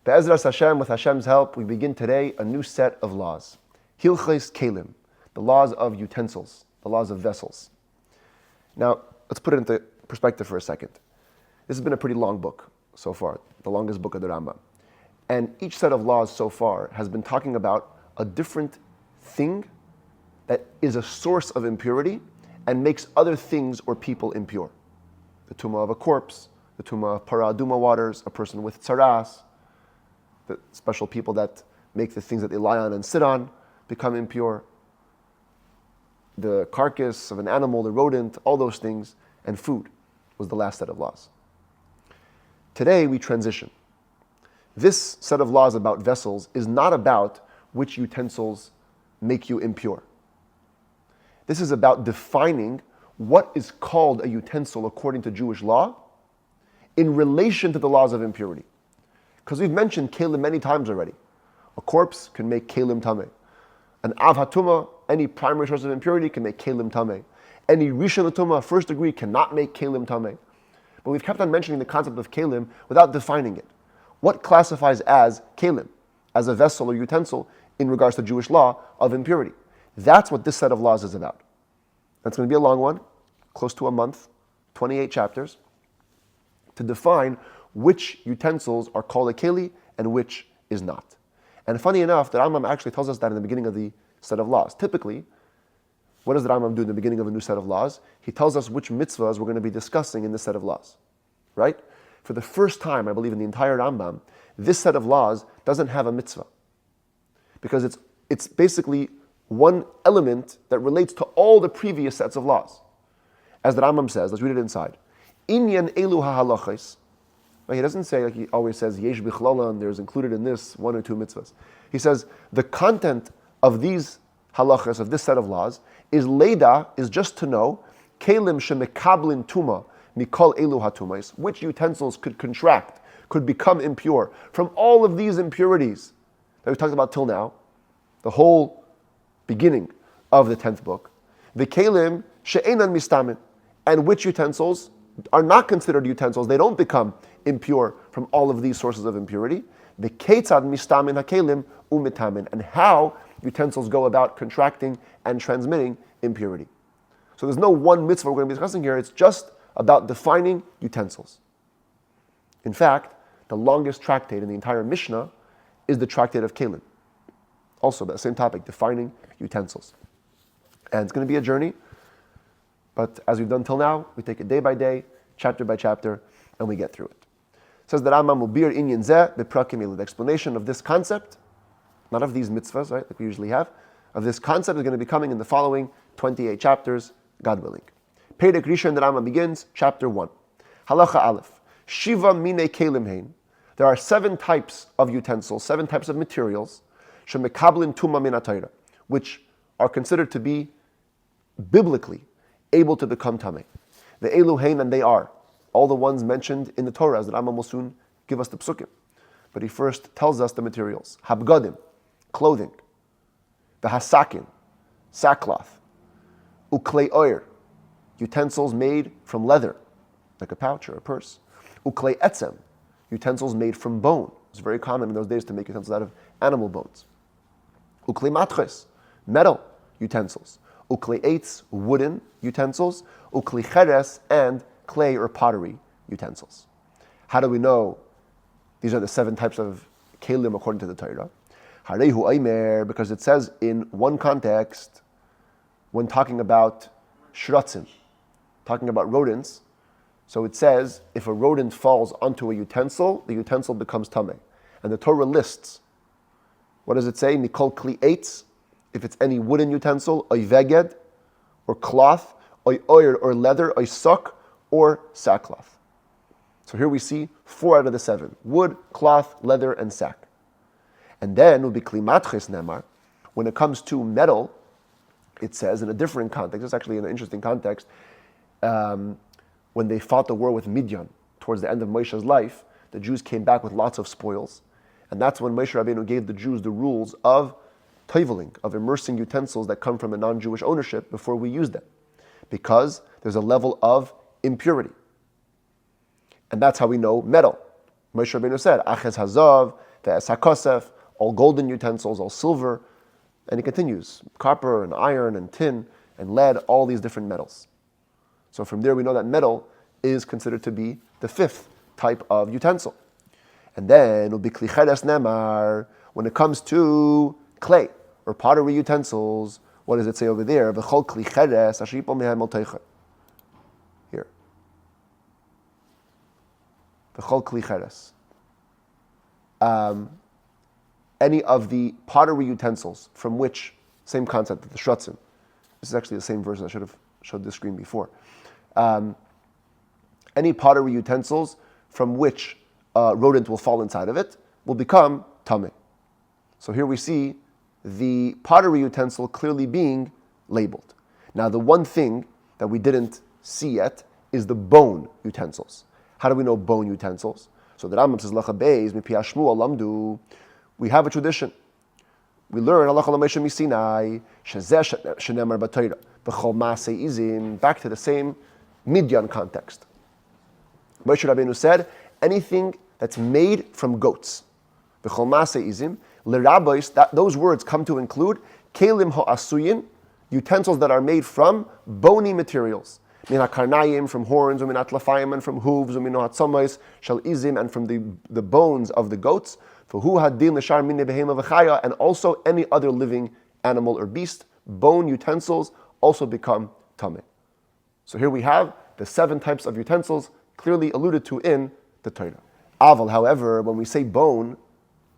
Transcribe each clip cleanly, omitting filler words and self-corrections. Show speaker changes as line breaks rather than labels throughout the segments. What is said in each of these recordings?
Be'ezras Hashem, with Hashem's help, we begin today a new set of laws. Hilchos Keilim, the laws of utensils, the laws of vessels. Now, let's put it into perspective for a second. This has been a pretty long book so far, the longest book of the Rambam. And each set of laws so far has been talking about a different thing that is a source of impurity and makes other things or people impure. The tumah of a corpse, the tumah of paraduma waters, a person with tsaras, the special people that make the things that they lie on and sit on become impure. The carcass of an animal, the rodent, all those things, and food was the last set of laws. Today we transition. This set of laws about vessels is not about which utensils make you impure. This is about defining what is called a utensil according to Jewish law in relation to the laws of impurity. Because we've mentioned Keilim many times already. A corpse can make Keilim Tameh. An Av HaTumah, any primary source of impurity, can make Keilim Tameh. Any Rishon HaTumah, first degree, cannot make Keilim Tameh. But we've kept on mentioning the concept of Keilim without defining it. What classifies as Keilim, as a vessel or utensil in regards to Jewish law of impurity? That's what this set of laws is about. That's going to be a long one, close to a month, 28 chapters, to define which utensils are called a keli and which is not. And funny enough, the Rambam actually tells us that in the beginning of the set of laws. Typically, what does the Rambam do in the beginning of a new set of laws? He tells us which mitzvahs we're going to be discussing in this set of laws. Right? For the first time, I believe, in the entire Rambam, this set of laws doesn't have a mitzvah. Because it's basically one element that relates to all the previous sets of laws. As the Rambam says, let's read it inside. Inyan elu ha'halachos. He doesn't say, like he always says, yesh bichlalan, there's included in this one or two mitzvahs. He says, the content of these halachas, of this set of laws, is leida, is just to know, kelim shemekablin tuma, mikol elu hatumais, which utensils could contract, could become impure from all of these impurities that we've talked about till now, the whole beginning of the 10th book. The kelim she'enan mistamin, and which utensils are not considered utensils, they don't become impure from all of these sources of impurity. The ketzad mistamin hakelim umitamin, and how utensils go about contracting and transmitting impurity. So there's no one mitzvah we're going to be discussing here, it's just about defining utensils. In fact, the longest tractate in the entire Mishnah is the tractate of Keilim. Also about the same topic, defining utensils. And it's going to be a journey, but as we've done till now, we take it day by day, chapter by chapter, and we get through it. It says that Rambam mubir inyan zeh beprakim elu. The explanation of this concept, not of these mitzvahs, right, like we usually have, of this concept is going to be coming in the following 28 chapters, God willing. Perek Rishon, the Rambam begins, chapter 1. Halacha Aleph. Shiva mine kelim hein. There are 7 types of utensils, 7 types of materials, shemekablin tuma min hatayra, which are considered to be biblically able to become tameh. The elu hein, and they are all the ones mentioned in the Torah, as the Rambam will soon give us the psukim. But he first tells us the materials. Habgadim, clothing. The hasakin, sackcloth. Uklei oir, utensils made from leather, like a pouch or a purse. Uklei etzem, utensils made from bone. It's very common in those days to make utensils out of animal bones. Uklei matches, metal utensils. Uklei eitz, wooden utensils. Uklei cheres, and clay or pottery utensils. How do we know these are the 7 types of kelim according to the Torah? Harehu aimer, because it says in one context, when talking about shratzim, talking about rodents, so it says if a rodent falls onto a utensil, the utensil becomes tameh. And the Torah lists, what does it say? Nikol kli eitz, if it's any wooden utensil, oy veged, or cloth, oy oir, or leather, oy sok, or sackcloth. So here we see 4 out of the 7. Wood, cloth, leather, and sack. And then, will be klimatches nemar, when it comes to metal, it says in a different context, it's actually in an interesting context, when they fought the war with Midian, towards the end of Moshe's life, the Jews came back with lots of spoils. And that's when Moshe Rabbeinu gave the Jews the rules of toiveling, of immersing utensils that come from a non-Jewish ownership before we use them. Because there's a level of impurity. And that's how we know metal. Moshe Rabbeinu said, Aches hazav ve'esakosef, all golden utensils, all silver, and he continues, copper and iron and tin and lead, all these different metals. So from there we know that metal is considered to be the fifth type of utensil. And then, when it comes to clay or pottery utensils, what does it say over there? Here. Any of the pottery utensils from which, same concept, the shratzim. This is actually the same verse I should have showed the screen before. Any pottery utensils from which a rodent will fall inside of it will become tameh. So here we see the pottery utensil clearly being labeled. Now the one thing that we didn't see yet is the bone utensils. How do we know bone utensils? So the Rambam says, Lacha Beis, Mipi Hashmu Alamdu. We have a tradition. We learn Halacha L'Moshe Misinai, Shezeh Shenemar B'Torah, B'chol Maaseh Izim, back to the same Midyan context. Moshe Rabbeinu said, anything that's made from goats, B'chol Maaseh Izim, L'Rabbis, those words come to include Keilim Ha'asuyin, utensils that are made from bony materials. Min HaKarnayim, from horns, Umin HaTlafayim, and from hooves, Umin HaTzomais, Shal Izim, and from the bones of the goats, for who hadin l'shar minei behema v'chaya, and also any other living animal or beast, bone utensils also become tameh. So here we have the 7 types of utensils clearly alluded to in the Torah. Aval, however, when we say bone,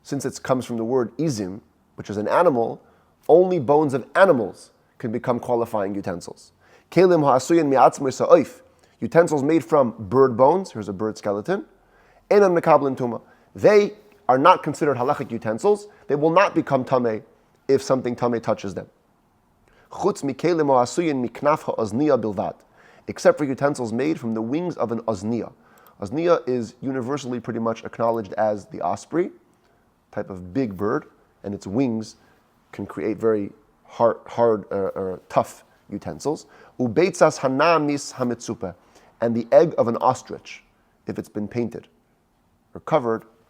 since it comes from the word izim, which is an animal, only bones of animals can become qualifying utensils. Keilim ha'asuyin mi'atzmei sa'oif, utensils made from bird bones, here's a bird skeleton, enan mekablin tuma. They are not considered halachic utensils. They will not become tameh if something tameh touches them. Chutz mikeilim ha'asuyin miknaf ha'ozniya bilvad, except for utensils made from the wings of an ozniya. Ozniya is universally pretty much acknowledged as the osprey, type of big bird, and its wings can create very hard or tough utensils. Ubeitzas hanamis hamitzupa, and the egg of an ostrich, if it's been painted or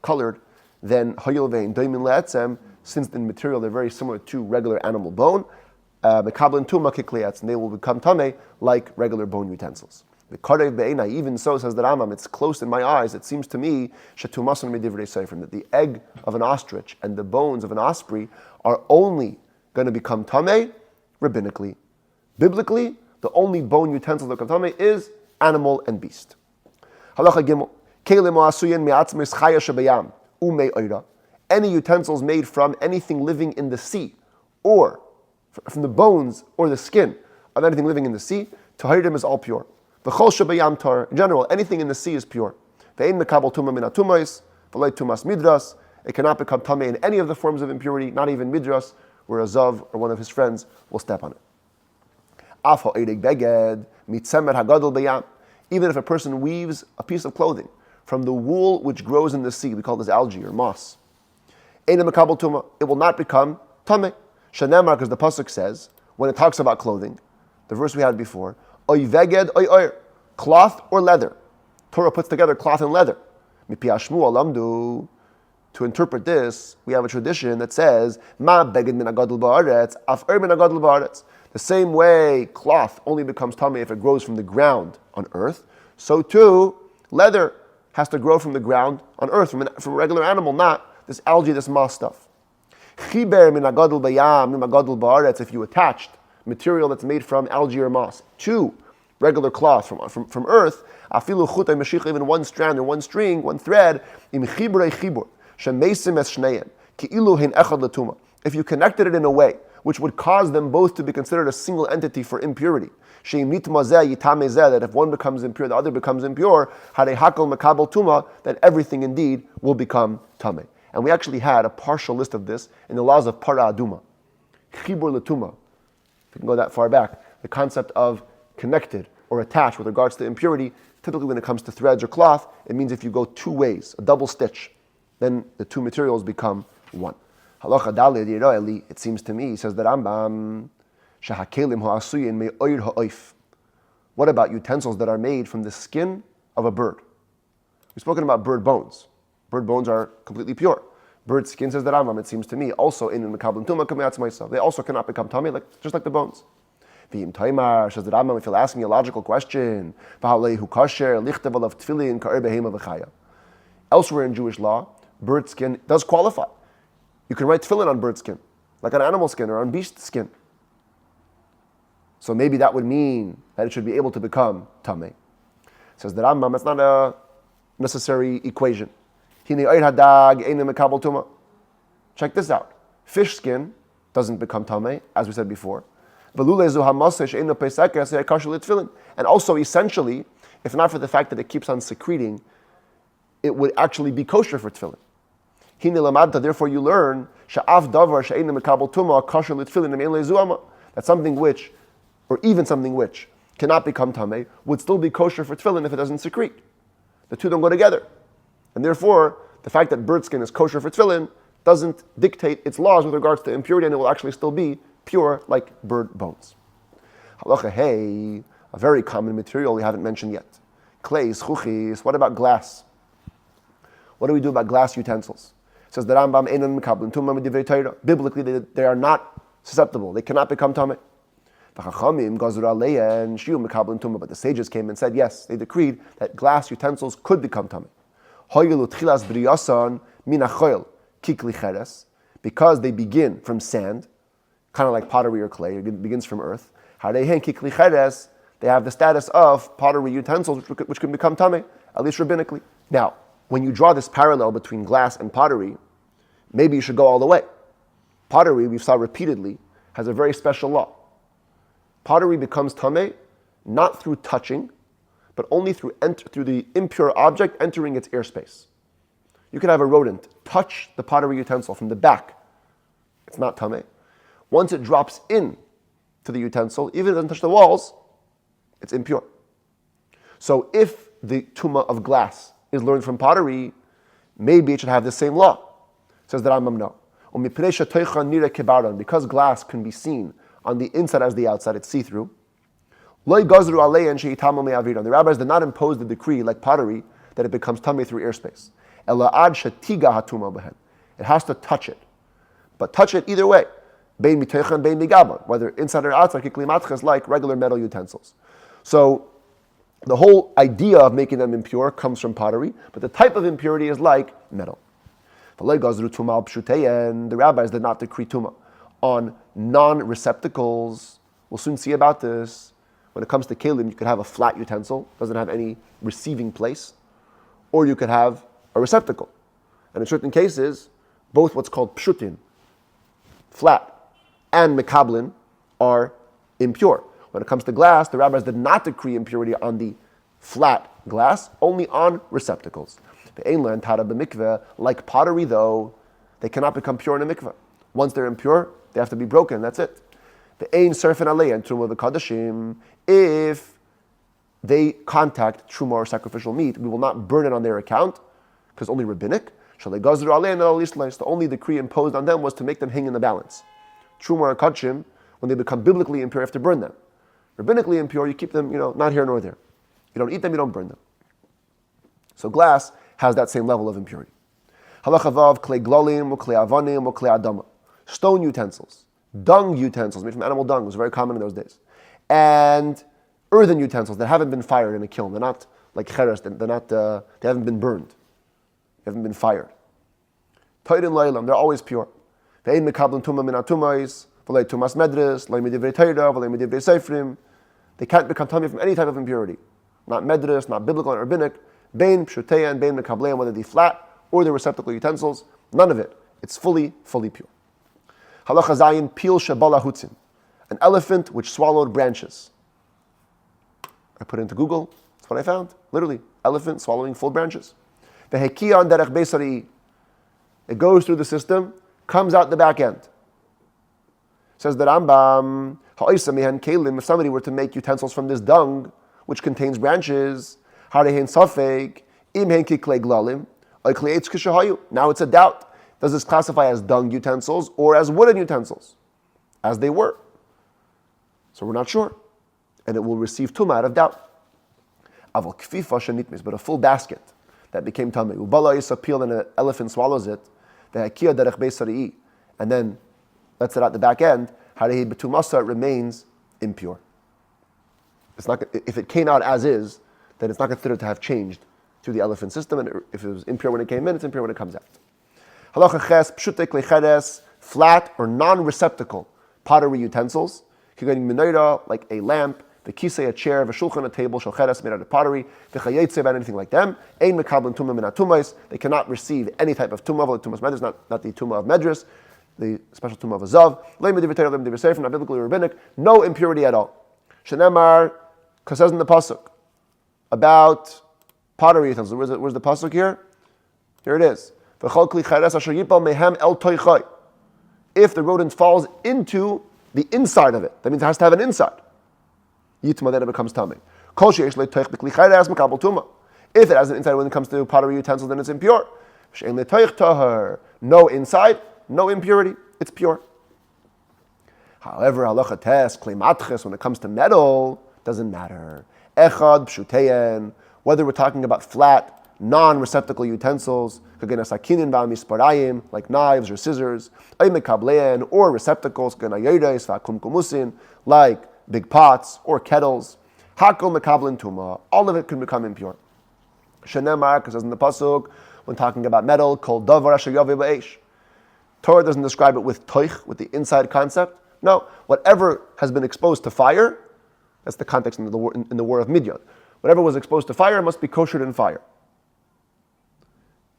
colored, then hayil vein doimin le'etzem, since the material they're very similar to regular animal bone, mekablin tuma kikleatz, and they will become tameh like regular bone utensils. The karev be'ena, even so, says the Rambam, it's close in my eyes, it seems to me, shetumasun medivrei seifrim, that the egg of an ostrich and the bones of an osprey are only going to become tameh rabbinically. Biblically, the only bone utensil that become tameh is animal and beast. Halacha gimel, keilim ha'asuyin mi'atzmis chaya shebayam, umei oira, any utensils made from anything living in the sea, or from the bones or the skin of anything living in the sea, tahirim is all pure. V'chol shebayam tar, in general, anything in the sea is pure. Ve'ein mekabel tuma min ha'tumais, v'lei tumas midras, it cannot become tameh in any of the forms of impurity, not even midras, where a zav or one of his friends will step on it. Af ha'edeg beged, mitzemer hagadol bayam, even if a person weaves a piece of clothing from the wool which grows in the sea, we call this algae or moss, ein mekabel tuma, it will not become tameh. Shanemar, because the pasuk says, when it talks about clothing, the verse we had before, oy veged oy oir, cloth or leather. Torah puts together cloth and leather. Mipi hashmu alamdu. To interpret this, we have a tradition that says, ma beged min hagadol ba'aretz, af min hagadol ba'aretz. The same way cloth only becomes tameh if it grows from the ground on earth, so too leather has to grow from the ground on earth, from a regular animal, not this algae, this moss stuff. Chiber min hagadol bayam, min hagadol ba'aretz, if you attached material that's made from algae or moss to regular cloth from earth, afilu chutay mashiach, even one strand or one string, one thread, im chibrei chibur, shemeisim es shneim, ki'ilu hin echad latuma. If you connected it in a way which would cause them both to be considered a single entity for impurity, sheim nitmazeh yitamezeh, that if one becomes impure, the other becomes impure, harei hakol makabel tuma, that everything indeed will become tameh. And we actually had a partial list of this in the laws of para aduma, chibur latuma. If we can go that far back, the concept of connected or attached with regards to impurity, typically when it comes to threads or cloth, it means if you go 2 ways, a double stitch, then the 2 materials become one. Halacha daled yira'eli, it seems to me, says the Rambam, shehakelim ha'asuyin me'oir ha'oif. What about utensils that are made from the skin of a bird? We've spoken about bird bones. Bird bones are completely pure. Bird skin, says the Rambam, it seems to me, also in mekablim tuma kameatz myself. They also cannot become tummy, just like the bones. V'im taimar, says the Rambam, if you'll ask me a logical question, v'halehu kasher lichtev of tefillin ka'er behema v'chaya. Elsewhere in Jewish law, bird skin does qualify. You can write tefillin on bird skin, like on animal skin or on beast skin. So maybe that would mean that it should be able to become tameh. Says the Rambam, it's not a necessary equation. Check this out. Fish skin doesn't become tameh, as we said before. And also, essentially, if not for the fact that it keeps on secreting, it would actually be kosher for tefillin. Therefore, you learn that something which, or even something which, cannot become tameh, would still be kosher for tefillin if it doesn't secrete. The two don't go together. And therefore, the fact that bird skin is kosher for tefillin doesn't dictate its laws with regards to impurity, and it will actually still be pure like bird bones. Halacha hey, a very common material we haven't mentioned yet. Clay, chuchis, what about glass? What do we do about glass utensils? It says the Rambam, biblically they are not susceptible, they cannot become tameh. But the sages came and said, yes, they decreed that glass utensils could become tameh. Because they begin from sand, kind of like pottery or clay, it begins from earth. They have the status of pottery utensils which can become tameh, at least rabbinically. Now, when you draw this parallel between glass and pottery, maybe you should go all the way. Pottery, we saw repeatedly, has a very special law. Pottery becomes tameh not through touching, but only through the impure object entering its airspace. You could have a rodent touch the pottery utensil from the back. It's not tameh. Once it drops in to the utensil, even if it doesn't touch the walls, it's impure. So if the tumah of glass is learned from pottery, maybe it should have the same law. Says the Rambam, no. Because glass can be seen on the inside as the outside, it's see-through. The rabbis did not impose the decree like pottery that it becomes tameh through airspace. It has to touch it. But touch it either way. Whether inside or outside, like regular metal utensils. So the whole idea of making them impure comes from pottery, but the type of impurity is like metal. The rabbis did not decree tumah on non-receptacles. We'll soon see about this. When it comes to Keilim, you could have a flat utensil, doesn't have any receiving place, or you could have a receptacle. And in certain cases, both what's called pshutin, flat, and mekablin are impure. When it comes to glass, the rabbis did not decree impurity on the flat glass, only on receptacles. Like pottery, though, they cannot become pure in a mikveh. Once they're impure, they have to be broken, that's it. If they contact truma or sacrificial meat, we will not burn it on their account, because only rabbinic. The only decree imposed on them was to make them hang in the balance. Truma or kachim, when they become biblically impure, you have to burn them. Rabbinically impure, you keep them, not here nor there. You don't eat them, you don't burn them. So glass has that same level of impurity. Halachavav, clay glolim, clay avanim, clay adama. Stone utensils, dung utensils made from animal dung was very common in those days, and earthen utensils that haven't been fired in a kiln. They're not like cheres. They haven't been burned. They haven't been fired. Toirin leilam, they're always pure. Ve'ein mekablim tumah min atumais, v'lei tumas medres, v'lei midivrei Torah, v'lei midivrei seifrim. They can't become tameh from any type of impurity. Not medres, not biblical and rabbinic. Bein pshuteya and bein mekableim, whether they flat or the receptacle utensils, none of it. It's fully pure. Halacha zayin pil shabala hutzin, an elephant which swallowed branches. I put it into Google. That's what I found. Literally, elephant swallowing full branches. Vehekiyan derech beisari. It goes through the system, comes out the back end. Says the Rambam, ha'isa mehen Keilim, if somebody were to make utensils from this dung, which contains branches, harehen safek, im hen ki klei glalim, oy klei eitz kishahayu. Now it's a doubt. Does this classify as dung utensils or as wooden utensils? As they were. So we're not sure. And it will receive tumah out of doubt. Aval kfifa shenitmis, but a full basket that became tameh. Ubala is a peel and an elephant swallows it. and then lets it out the back end, it remains impure. It's not, if it came out as is, then it's not considered to have changed through the elephant system, and if it was impure when it came in, it's impure when it comes out. Halacha ches, pshute kli cheres, flat or non-receptacle pottery utensils, like a lamp, the kisei, a chair, the shulchan, a table, shel cheres, made out of pottery, the chayetze, anything like them, ein mekablen tumah min hatumais, they cannot receive any type of tumah, the tumah medras, not the tumah of medras, the special tumah of a zav, leim medivitei, leim medivitei, not biblically or rabbinic, no impurity at all. Shenemar, because says in the pasuk about pottery utensils. Where's the pasuk here? Here it is. If the rodent falls into the inside of it, that means it has to have an inside. Yitma, then it becomes tummy. If it has an inside when it comes to pottery utensils, then it's impure. No inside, no impurity, it's pure. However, halacha tes, klimatches, when it comes to metal, doesn't matter. Echad, pshuteyen, whether we're talking about flat, non-receptacle utensils, like knives or scissors, or receptacles, like big pots or kettles, all of it can become impure. Shenemar, because as in the pasuk, when talking about metal, kol davar asher yavi ba'esh. Torah doesn't describe it with toich, with the inside concept. No, whatever has been exposed to fire, that's the context in the war of Midian. Whatever was exposed to fire must be koshered in fire.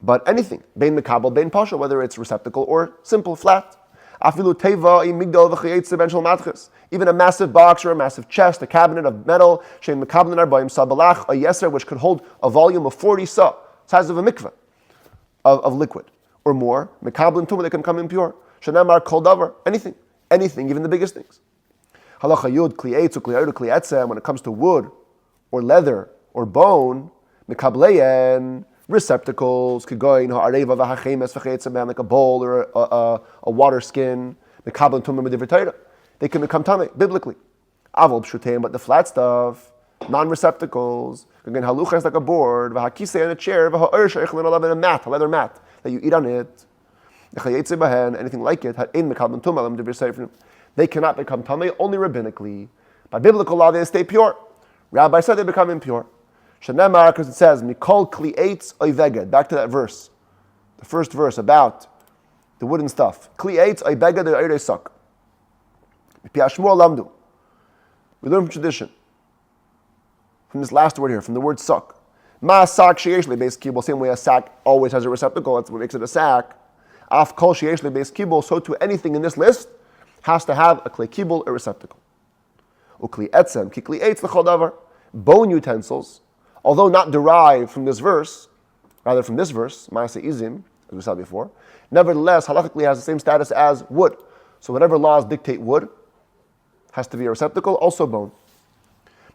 But anything, bein mekabel, bein pasha, whether it's receptacle or simple, flat. Afilu teva imigdal v'chayetze ben shel matches. Even a massive box or a massive chest, a cabinet of metal, shein mekabel arbaim sabalach, a yeser, which could hold a volume of 40 sa, size of a mikveh, of liquid, or more. Mekabel tumah, they can become impure. Shenamar kol davar, anything, even the biggest things. Halacha yud kli eitz ukli ayru kli etzem, when it comes to wood or leather or bone, mikableyen, receptacles, kigoyin ha'areva v'hachemes v'chayetzemen, like a bowl or a water skin, mikablen tumah medivritayra, they can become tameh biblically. Avol pshutein, but the flat stuff, non-receptacles, again halucha is like a board, v'hakisei and a chair, v'ha'er she'echlin alav, and a mat, a leather mat that you eat on it, v'chayetze bahen, anything like it, ha'in mikablen tumah medivritayra, they cannot become tameh, only rabbinically. By biblical law, they stay pure. Rabbi said they become impure. Shenemar, because it says, Mikol kli eitz oiveged. Back to that verse. The first verse about the wooden stuff. Kli eitz oiveged oirei sak. Piashmur lamdu. We learn from tradition. From this last word here, from the word sak. Ma sak sheyesh lebeis kibul. Same way a sack always has a receptacle. That's what makes it a sack. Af kol sheyesh lebeis kibul. So to anything in this list has to have a kli kibul, a receptacle. Ukli etzem, ki kli eitz l'chol davar. Bone utensils, although not derived from this verse, rather from this verse, Ma'aseh Izim, as we saw before, nevertheless, halachically has the same status as wood. So whatever laws dictate wood has to be a receptacle, also bone.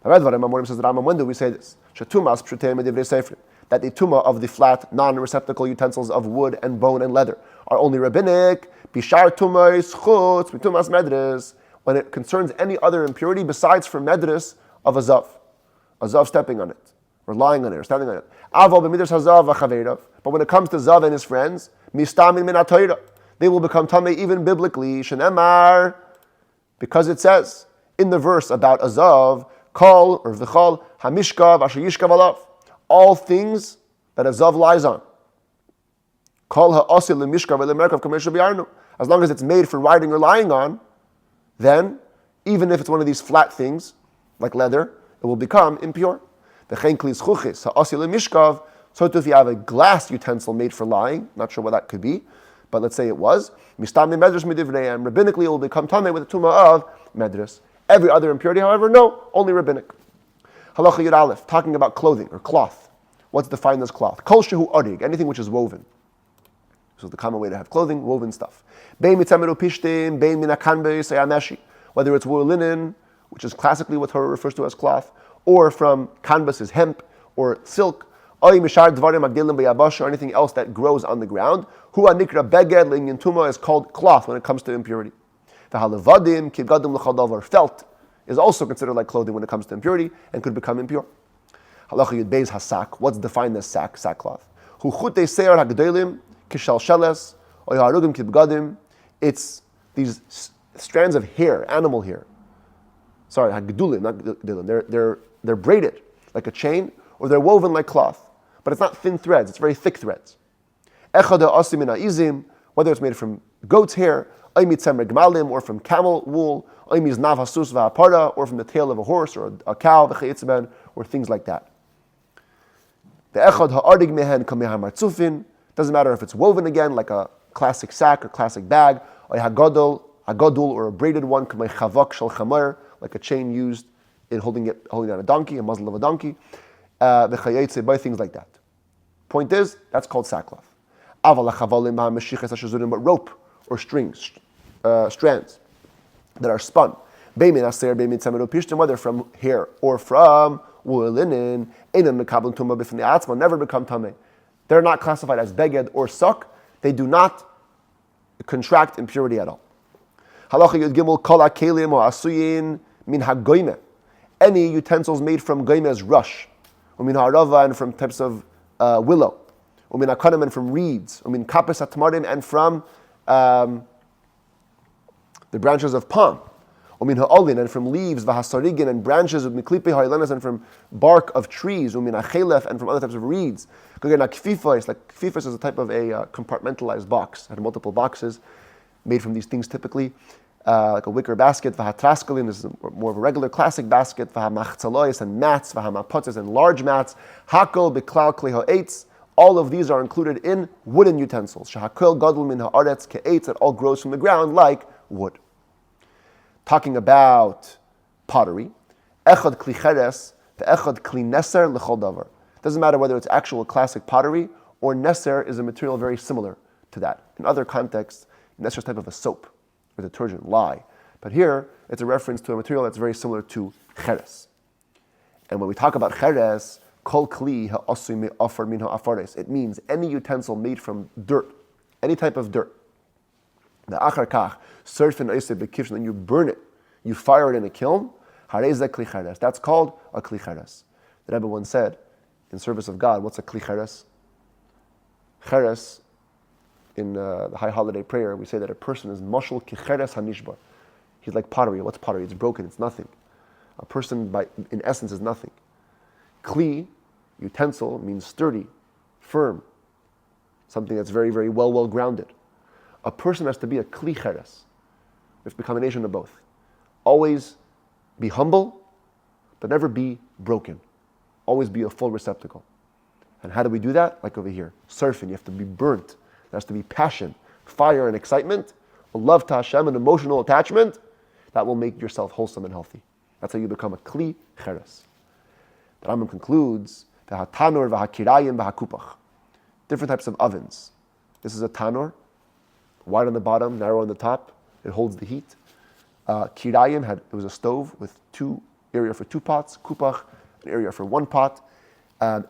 Says the Rambam, when do we say this? That the tumah of the flat, non-receptacle utensils of wood and bone and leather are only rabbinic, bishar tumais chutz, bitumas medres, when it concerns any other impurity besides for medres of a zav stepping on it, or lying on it, or standing on it. But when it comes to zav and his friends, they will become tamei even biblically. Shenemar, because it says in the verse about a zav, kol or v'chol hamishkav asher yishkav alav, all things that a zav lies on. Kol ha'osil lemishkav lemerkav kamesha bi'arnu. As long as it's made for riding or lying on, then even if it's one of these flat things like leather, it will become impure. So if you have a glass utensil made for lying, not sure what that could be, but let's say it was, rabbinically it will become tameh with the tumah of medras. Every other impurity, however, no, only rabbinic. Halacha Yud Aleph, talking about clothing or cloth. What's defined as cloth? Kol shehu arig, anything which is woven. This is the common way to have clothing, woven stuff. Whether it's wool linen, which is classically what Torah refers to as cloth, or from canvas is hemp or silk, or anything else that grows on the ground. Is called cloth when it comes to impurity. Felt is also considered like clothing when it comes to impurity and could become impure. Halacha Yud Beis hasak. What's defined as sackcloth? It's these strands of hair, animal hair. Sorry, hagedulim, not gedulim. They're braided like a chain, or they're woven like cloth. But it's not thin threads, it's very thick threads. Whether it's made from goat's hair, or from camel wool, or from the tail of a horse or a cow, or things like that. Doesn't matter if it's woven again, like a classic sack or classic bag, or or a braided one, like a chain used in holding down a donkey, a muzzle of a donkey, by things like that. Point is, that's called sackcloth. But rope or strings, strands that are spun, whether from hair or from wool, linen, never become tameh. They're not classified as beged or sok. They do not contract impurity at all. Any utensils made from goyme's rush, and from types of willow, and from reeds, and from the branches of palm, and from leaves, and branches of and from bark of trees, and from other types of reeds. Kfifos is a type of a compartmentalized box. It had multiple boxes made from these things typically. Like a wicker basket, v'hatraskalin is more of a regular classic basket, v'hamachtzalois and mats, v'hamapotzes and large mats, hakol b'klal kli ha'etz. All of these are included in wooden utensils. Shahakol gadol min ha'aretz ke'etz, that all grows from the ground like wood. Talking about pottery, echad kli cheres, ve'echad kli neser l'chol davar. Doesn't matter whether it's actual classic pottery or neser is a material very similar to that. In other contexts, neser is a type of a soap or detergent, lye. But here, it's a reference to a material that's very similar to cheres. And when we talk about cheres, kol kli ha'asui me'afar min ha'afares, it means any utensil made from dirt, any type of dirt. The achar kach, surf and oiseh bekivsh, and you burn it, you fire it in a kiln, harei zeh kli cheres. That's called a kli cheres. The Rabbi once said, in service of God, what's a kli cheres? Cheres, in the high holiday prayer, we say that a person is mashal ki cheres hanishbar. He's like pottery. What's pottery? It's broken, it's nothing. A person, in essence, is nothing. Kli, utensil, means sturdy, firm, something that's very, very well grounded. A person has to be a kli cheres. It's a combination of both. Always be humble, but never be broken. Always be a full receptacle. And how do we do that? Like over here, surfing. You have to be burnt. There has to be passion, fire, and excitement, a love to Hashem, an emotional attachment that will make yourself wholesome and healthy. That's how you become a kli cheres. The Rambam concludes, v'hatanor v'hakirayim v'hakupach. Different types of ovens. This is a tanor, wide on the bottom, narrow on the top. It holds the heat. Kirayim it was a stove with area for 2 pots. Kupach, an area for 1 pot.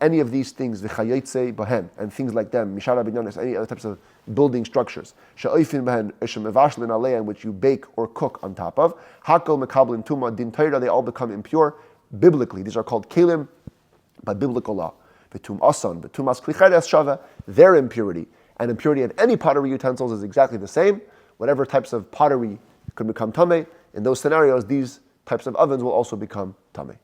Any of these things, v'chayotze bahen, and things like them, mishara binyanis, any other types of building structures, she'oifin bahen, shemevashlin aleya, in which you bake or cook on top of, hakol mekablin tuma din Torah, they all become impure biblically. These are called Keilim by biblical law. V'tum asan, v'tumas kli cheres shava, their impurity and impurity of any pottery utensils is exactly the same. Whatever types of pottery could become tameh, in those scenarios, these types of ovens will also become tameh.